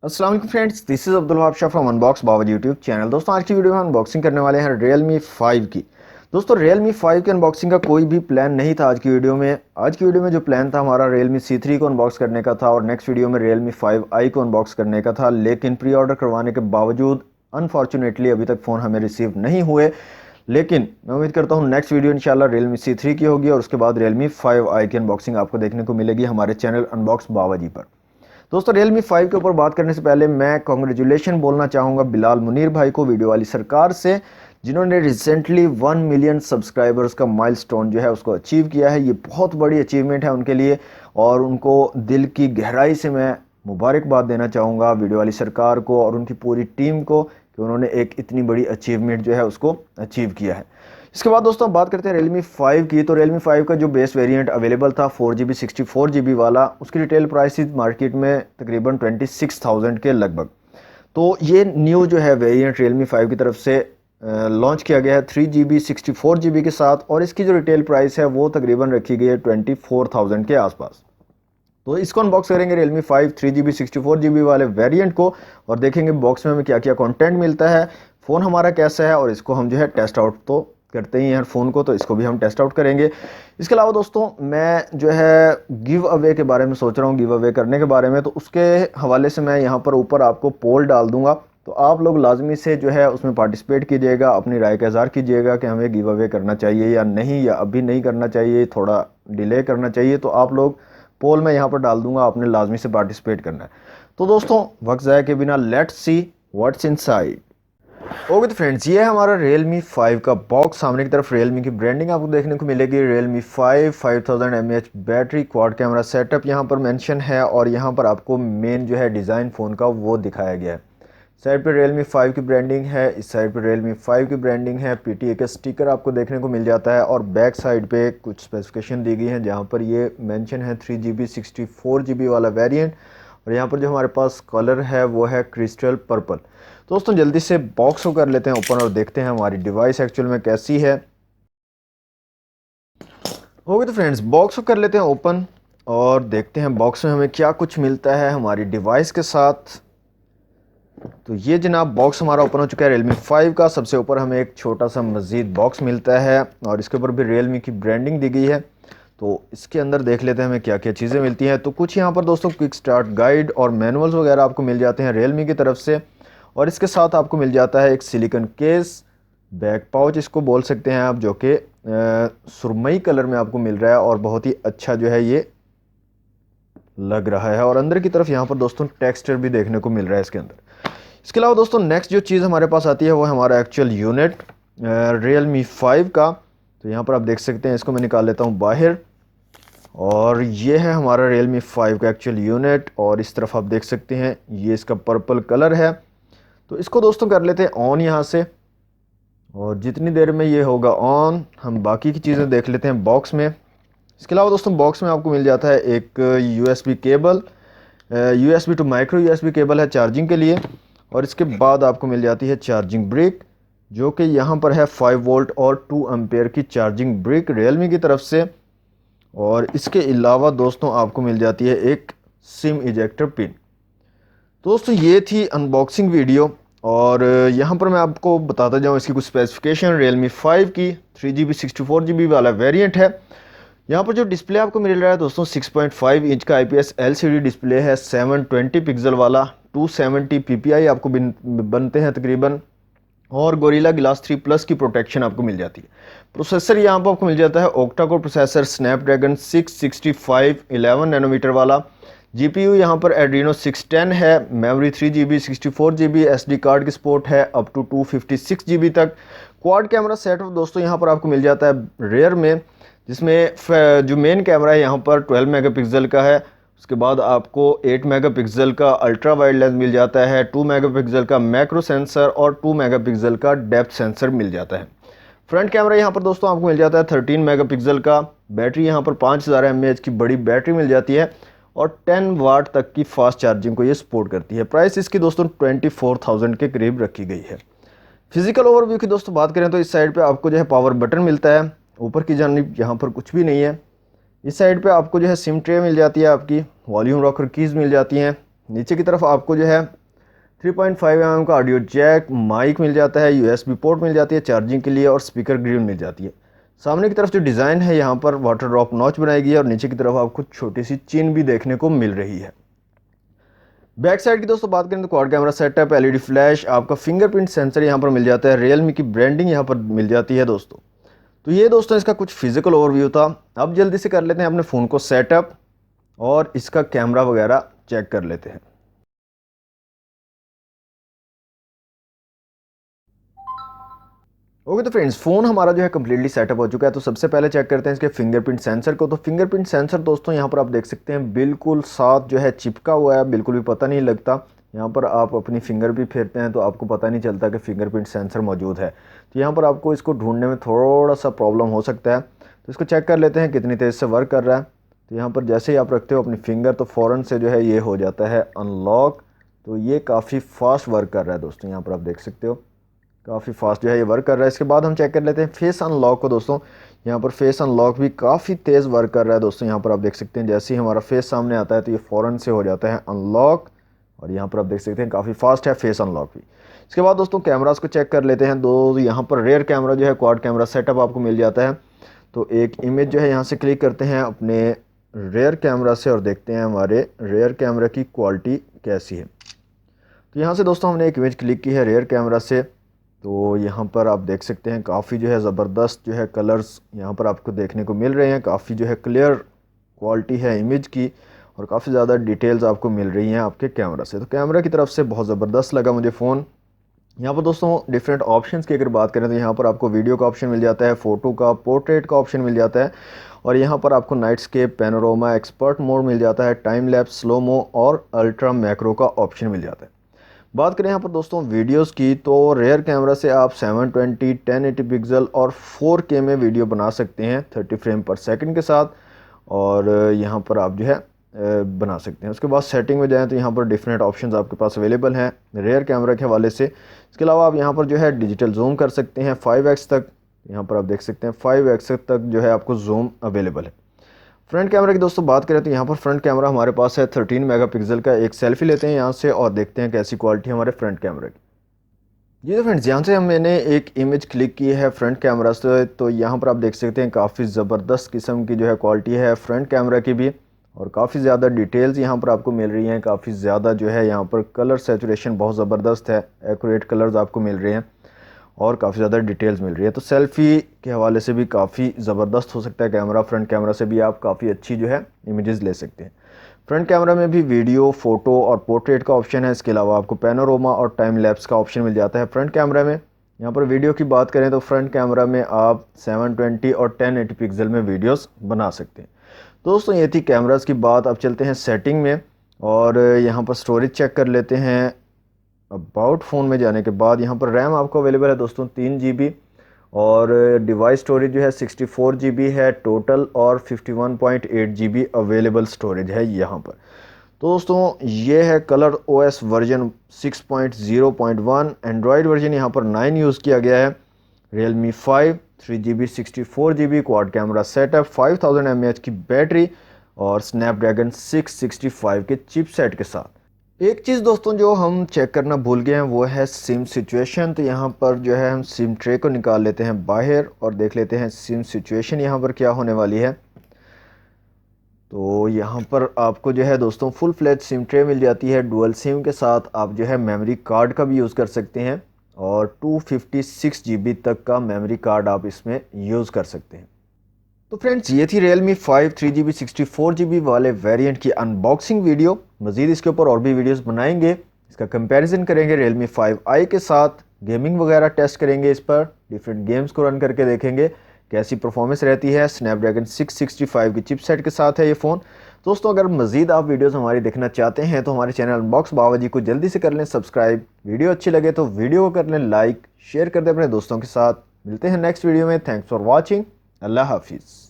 अस्सलाम वालेकुम friends, this is Abdul Wahab Shah from unbox Baba YouTube channel. दोस्तों आज की वीडियो में अनबॉक्सिंग करने वाले हैं Realme 5 की। दोस्तों Realme 5 की अनबॉक्सिंग का कोई भी प्लान नहीं था आज की वीडियो में। आज की वीडियो में जो प्लान था हमारा Realme C3 को अनबॉक्स करने का था और नेक्स्ट वीडियो में Realme 5i को अनबॉक्स करने का था, लेकिन प्री ऑर्डर करवाने के बावजूद अनफॉर्चुनेटली अभी तक फ़ोन हमें रिसीव नहीं हुए। लेकिन मैं उम्मीद करता हूँ नेक्स्ट वीडियो इंशाल्लाह Realme C3 की होगी और उसके बाद Realme 5i की अनबॉक्सिंग आपको देखने को मिलेगी हमारे चैनल अनबॉक्स बाबा जी पर। दोस्तों Realme 5 के ऊपर बात करने से पहले मैं कॉन्ग्रेचुलेशन बोलना चाहूँगा बिलाल मुनीर भाई को, वीडियो वाली सरकार से, जिन्होंने रिसेंटली 1 मिलियन सब्सक्राइबर्स का माइलस्टोन जो है उसको अचीव किया है। ये बहुत बड़ी अचीवमेंट है उनके लिए और उनको दिल की गहराई से मैं मुबारकबाद देना चाहूँगा वीडियो वाली सरकार को और उनकी पूरी टीम को कि उन्होंने एक इतनी बड़ी अचीवमेंट जो है उसको अचीव किया है। इसके बाद दोस्तों बात करते हैं Realme 5 की। तो Realme 5 का जो बेस वेरिएंट अवेलेबल था 4GB 64GB वाला, उसकी रिटेल प्राइस मार्केट में तकरीबन 26,000 के लगभग। तो ये न्यू जो है वेरिएंट Realme 5 की तरफ से लॉन्च किया गया है 3GB 64GB के साथ और इसकी जो रिटेल प्राइस है वो तकरीबन रखी गई है 24,000 के आसपास। तो इसको अनबॉक्स करेंगे Realme 5 3GB 64GB वाले वेरिएंट को और देखेंगे बॉक्स में हमें क्या क्या कंटेंट मिलता है, फ़ोन हमारा कैसा है और इसको हम जो है टेस्ट आउट तो करते ही हैं फ़ोन को, तो इसको भी हम टेस्ट आउट करेंगे। इसके अलावा दोस्तों मैं जो है गिव अवे के बारे में सोच रहा हूँ, गिव अवे करने के बारे में, तो उसके हवाले से मैं यहाँ पर ऊपर आपको पोल डाल दूंगा, तो आप लोग लाजमी से जो है उसमें पार्टिसिपेट कीजिएगा, अपनी राय का इज़हार कीजिएगा कि हमें गिव अवे करना चाहिए या नहीं, या अभी नहीं करना चाहिए, थोड़ा डिले करना चाहिए। तो आप लोग पोल मैं यहाँ पर डाल दूंगा, आपने लाजमी से पार्टिसिपेट करना है। तो दोस्तों वक्त ज़ाया के बिना let's see what's inside. Okay तो फ्रेंड्स, ये है हमारा Realme 5 का बॉक्स। सामने की तरफ Realme की ब्रांडिंग आपको देखने को मिलेगी। Realme 5 5000 mAh battery, quad camera setup यहाँ पर मेंशन है और यहाँ पर आपको मेन जो है डिज़ाइन फ़ोन का वो दिखाया गया है। साइड पे Realme 5 की ब्रांडिंग है, इस साइड पे Realme 5 की ब्रांडिंग है। PTA का स्टिकर आपको देखने को मिल जाता है और बैक साइड पे कुछ स्पेसिफिकेशन दी गई हैं जहाँ पर ये मेंशन है 3GB 64GB वाला वेरिएंट और यहाँ पर जो हमारे पास कलर है वो है क्रिस्टल पर्पल। दोस्तों जल्दी से बॉक्स को कर लेते हैं ओपन और देखते हैं हमारी डिवाइस एक्चुअल में कैसी है। ओके तो फ्रेंड्स, बॉक्स को कर लेते हैं ओपन और देखते हैं बॉक्स में हमें क्या कुछ मिलता है हमारी डिवाइस के साथ। तो ये जनाब बॉक्स हमारा ओपन हो चुका है Realme 5 का। सबसे ऊपर हमें एक छोटा सा मज़ीद बॉक्स मिलता है और इसके ऊपर भी Realme की ब्रांडिंग दी गई है। तो इसके अंदर देख लेते हैं हमें क्या क्या चीज़ें मिलती हैं। तो कुछ यहाँ पर दोस्तों क्विक स्टार्ट गाइड और मैनुअल्स वगैरह आपको मिल जाते हैं Realme की तरफ से और इसके साथ आपको मिल जाता है एक सिलिकॉन केस, बैक पाउच इसको बोल सकते हैं आप, जो कि सुरमई कलर में आपको मिल रहा है और बहुत ही अच्छा जो है ये लग रहा है। और अंदर की तरफ यहाँ पर दोस्तों टेक्सचर भी देखने को मिल रहा है इसके अंदर। इसके अलावा दोस्तों नेक्स्ट जो चीज़ हमारे पास आती है वो है हमारा एक्चुअल यूनिट Realme 5 का। तो यहाँ पर आप देख सकते हैं, इसको मैं निकाल लेता हूँ बाहर और ये है हमारा Realme 5 का एक्चुअल यूनिट और इस तरफ आप देख सकते हैं ये इसका पर्पल कलर है। तो इसको दोस्तों कर लेते हैं ऑन यहाँ से और जितनी देर में ये होगा ऑन हम बाकी की चीज़ें देख लेते हैं बॉक्स में। इसके अलावा दोस्तों बॉक्स में आपको मिल जाता है एक USB cable, USB to micro USB cable है चार्जिंग के लिए और इसके बाद आपको मिल जाती है चार्जिंग ब्रिक, जो कि यहाँ पर है 5 वोल्ट और 2 एम्पेयर की चार्जिंग ब्रिक Realme की तरफ से। और इसके अलावा दोस्तों आपको मिल जाती है एक सिम इजेक्टर पिन। दोस्तों ये थी अनबॉक्सिंग वीडियो और यहाँ पर मैं आपको बताता जाऊँ इसकी कुछ स्पेसिफिकेशन। Realme 5 की 3GB 64GB वाला वेरिएंट है। यहाँ पर जो डिस्प्ले आपको मिल रहा है दोस्तों 6.5 इंच का IPS LCD डिस्प्ले है, 720 पिक्सल वाला, 270 PPI आपको बनते हैं तकरीबन और गोरिल्ला ग्लास 3 प्लस की प्रोटेक्शन आपको मिल जाती है। प्रोसेसर यहाँ पर आपको मिल जाता है octa core processor Snapdragon 665 11 nanometer वाला। GPU यहाँ पर एड्रीनो 610 है, memory 3GB 64GB, SD card की सपोर्ट है अप टू 256GB तक। क्वाड कैमरा सेटअप दोस्तों यहाँ पर आपको मिल जाता है रेयर में, जिसमें जो मेन कैमरा है यहाँ पर 12 मेगापिक्सल का है। उसके बाद आपको 8 मेगापिक्सल का अल्ट्रा वाइड लेंस मिल जाता है, 2 मेगापिक्सल का मैक्रो सेंसर और 2 मेगापिक्सल का डेप्थ सेंसर मिल जाता है। फ्रंट कैमरा यहाँ पर दोस्तों आपको मिल जाता है 13 मेगापिक्सल का। बैटरी यहाँ पर 5000 mAh की बड़ी बैटरी मिल जाती है और 10 वाट तक की फास्ट चार्जिंग को ये सपोर्ट करती है। प्राइस इसकी दोस्तों 24,000 के करीब रखी गई है। फिजिकल ओवरव्यू की दोस्तों बात करें तो इस साइड पे आपको जो है पावर बटन मिलता है, ऊपर की जानिब यहाँ पर कुछ भी नहीं है। इस साइड पे आपको जो है सिम ट्रे मिल जाती है, आपकी वॉल्यूम रॉकर कीज़ मिल जाती हैं, नीचे की तरफ आपको जो है 3.5 mm का ऑडियो जैक, माइक मिल जाता है, USB पोर्ट मिल जाती है चार्जिंग के लिए और स्पीकर ग्रिल मिल जाती है। सामने की तरफ जो डिज़ाइन है यहाँ पर वाटर ड्रॉप नॉच बनाई गई है और नीचे की तरफ आपको छोटी सी चिन भी देखने को मिल रही है। बैक साइड की दोस्तों बात करें तो quad camera setup, LED flash, आपका फिंगरप्रिंट सेंसर यहाँ पर मिल जाता है, रियलमी की ब्रांडिंग यहाँ पर मिल जाती है दोस्तों। तो ये दोस्तों इसका कुछ फिजिकल ओवरव्यू था। अब जल्दी से कर लेते हैं अपने फ़ोन को सेटअप और इसका कैमरा वगैरह चेक कर लेते हैं। ओके तो फ्रेंड्स, फ़ोन हमारा जो है कम्प्लीटली सेटअप हो चुका है। तो सबसे पहले चेक करते हैं इसके फिंगरप्रिंट सेंसर को। तो फिंगरप्रिंट सेंसर दोस्तों यहाँ पर आप देख सकते हैं बिल्कुल साथ जो है चिपका हुआ है, बिल्कुल भी पता नहीं लगता। यहाँ पर आप अपनी फिंगर भी फेरते हैं तो आपको पता नहीं चलता कि फिंगरप्रिंट सेंसर मौजूद है। तो यहाँ पर आपको इसको ढूंढने में थोड़ा सा प्रॉब्लम हो सकता है। तो इसको चेक कर लेते हैं कितनी तेज़ से वर्क कर रहा है। तो यहाँ पर जैसे ही आप रखते हो अपनी फिंगर तो फ़ौरन से जो है ये हो जाता है अनलॉक। तो ये काफ़ी फास्ट वर्क कर रहा है दोस्तों, यहाँ पर आप देख सकते हो काफ़ी फास्ट जो है ये वर्क कर रहा है। इसके बाद हम चेक कर लेते हैं फेस अनलॉक को दोस्तों। यहाँ पर फेस अनलॉक भी काफ़ी तेज़ वर्क कर रहा है दोस्तों। यहाँ पर आप देख सकते हैं जैसे ही हमारा फेस सामने आता है तो ये फ़ौरन से हो जाता है अनलॉक और यहाँ पर आप देख सकते हैं काफ़ी फास्ट है फेस अनलॉक भी। इसके बाद दोस्तों कैमरास को चेक कर लेते हैं। दो यहाँ पर रेयर कैमरा जो है क्वाड कैमरा सेटअप आपको मिल जाता है। तो एक इमेज जो है यहाँ से क्लिक करते हैं अपने रेयर कैमरा से और देखते हैं हमारे रेयर कैमरा की क्वालिटी कैसी है। तो यहाँ से दोस्तों हमने एक इमेज क्लिक की है रेयर कैमरा से। तो यहाँ पर आप देख सकते हैं काफ़ी जो है ज़बरदस्त जो है कलर्स यहाँ पर आपको देखने को मिल रहे हैं। काफ़ी जो है क्लियर क्वालिटी है इमेज की और काफ़ी ज़्यादा डिटेल्स आपको मिल रही हैं आपके कैमरा से। तो कैमरा की तरफ से बहुत ज़बरदस्त लगा मुझे फ़ोन। यहाँ पर दोस्तों डिफरेंट ऑप्शंस की अगर बात करें तो यहाँ पर आपको वीडियो का ऑप्शन मिल जाता है, फ़ोटो का, पोर्ट्रेट का ऑप्शन मिल जाता है और यहाँ पर आपको नाइटस्केप, पैनोरामा, एक्सपर्ट मोड मिल जाता है, टाइम लैप्स, स्लोमो और अल्ट्रा मैक्रो का ऑप्शन मिल जाता है। बात करें यहाँ पर दोस्तों वीडियोस की तो रेयर कैमरा से आप 720, 1080 पिक्सल और 4K में वीडियो बना सकते हैं 30 फ्रेम पर सेकंड के साथ और यहाँ पर आप जो है बना सकते हैं। उसके बाद सेटिंग में जाएं तो यहाँ पर डिफरेंट ऑप्शंस आपके पास अवेलेबल हैं रेयर कैमरा के हवाले से। इसके अलावा आप यहाँ पर जो है डिजिटल जूम कर सकते हैं 5x तक। यहाँ पर आप देख सकते हैं 5x तक जो है आपको जूम अवेलेबल है। फ्रंट कैमरा की दोस्तों बात करें तो यहाँ पर फ्रंट कैमरा हमारे पास है 13 मेगापिक्सल का। एक सेल्फी लेते हैं यहाँ से और देखते हैं कैसी क्वालिटी हमारे फ्रंट कैमरे की। जी तो फ्रेंड्स, यहाँ से मैंने एक इमेज क्लिक की है फ्रंट कैमरा से। तो यहाँ पर आप देख सकते हैं काफ़ी ज़बरदस्त किस्म की जो है क्वालिटी है फ्रंट कैमरा की भी और काफ़ी ज़्यादा डिटेल्स यहाँ पर आपको मिल रही हैं। काफ़ी ज़्यादा जो है यहाँ पर कलर सैचुरेशन बहुत ज़बरदस्त है, एक्यूरेट कलर्स आपको मिल रहे हैं और काफ़ी ज़्यादा डिटेल्स मिल रही है। तो सेल्फ़ी के हवाले से भी काफ़ी ज़बरदस्त हो सकता है कैमरा। फ्रंट कैमरा से भी आप काफ़ी अच्छी जो है इमेजेस ले सकते हैं। फ्रंट कैमरा में भी वीडियो, फ़ोटो और पोर्ट्रेट का ऑप्शन है। इसके अलावा आपको पैनोरामा और टाइम लैप्स का ऑप्शन मिल जाता है फ्रंट कैमरा में। यहाँ पर वीडियो की बात करें तो फ्रंट कैमरा में आप 720 और 1080 पिक्सल में वीडियोस बना सकते हैं। दोस्तों ये थी कैमरास की बात। अब चलते हैं सेटिंग में और यहाँ पर स्टोरेज चेक कर लेते हैं। अबाउट फ़ोन में जाने के बाद यहाँ पर रैम आपको अवेलेबल है दोस्तों 3 GB और डिवाइस स्टोरेज जो है 64 GB है टोटल और 51.8 GB अवेलेबल स्टोरेज है यहाँ पर। तो दोस्तों ये है colour OS version 6.0.1। Android version यहाँ पर 9 यूज़ किया गया है। Realme 5 3GB 64 GB quad camera setup, 5000 mAh की बैटरी और स्नैपड्रैगन 665 के चिपसेट के साथ। एक चीज़ दोस्तों जो हम चेक करना भूल गए हैं वो है सिम सिचुएशन। तो यहाँ पर जो है हम सिम ट्रे को निकाल लेते हैं बाहर और देख लेते हैं सिम सिचुएशन यहाँ पर क्या होने वाली है। तो यहाँ पर आपको जो है दोस्तों फुल फ्लैज सिम ट्रे मिल जाती है। डुअल सिम के साथ आप जो है मेमोरी कार्ड का भी यूज़ कर सकते हैं और 256 GB तक का मेमोरी कार्ड आप इसमें यूज़ कर सकते हैं। तो फ्रेंड्स ये थी Realme 5 3GB 64 GB वाले वेरिएंट की अनबॉक्सिंग वीडियो। मज़ीद इसके ऊपर और भी वीडियोस बनाएंगे, इसका कंपैरिजन करेंगे Realme 5i के साथ, गेमिंग वगैरह टेस्ट करेंगे, इस पर डिफरेंट गेम्स को रन करके देखेंगे कैसी परफॉर्मेंस रहती है। स्नैपड्रैगन 665 की चिपसेट के साथ है ये फ़ोन। दोस्तों अगर मज़ीद आप वीडियोस हमारी देखना चाहते हैं तो हमारे चैनल अनबॉक्स बाबाजी को जल्दी से कर लें सब्सक्राइब। वीडियो अच्छी लगे तो वीडियो को कर लें लाइक, शेयर कर दें अपने दोस्तों के साथ। मिलते हैं नेक्स्ट वीडियो में। Thanks for watching. अल्लाह हाफिज़।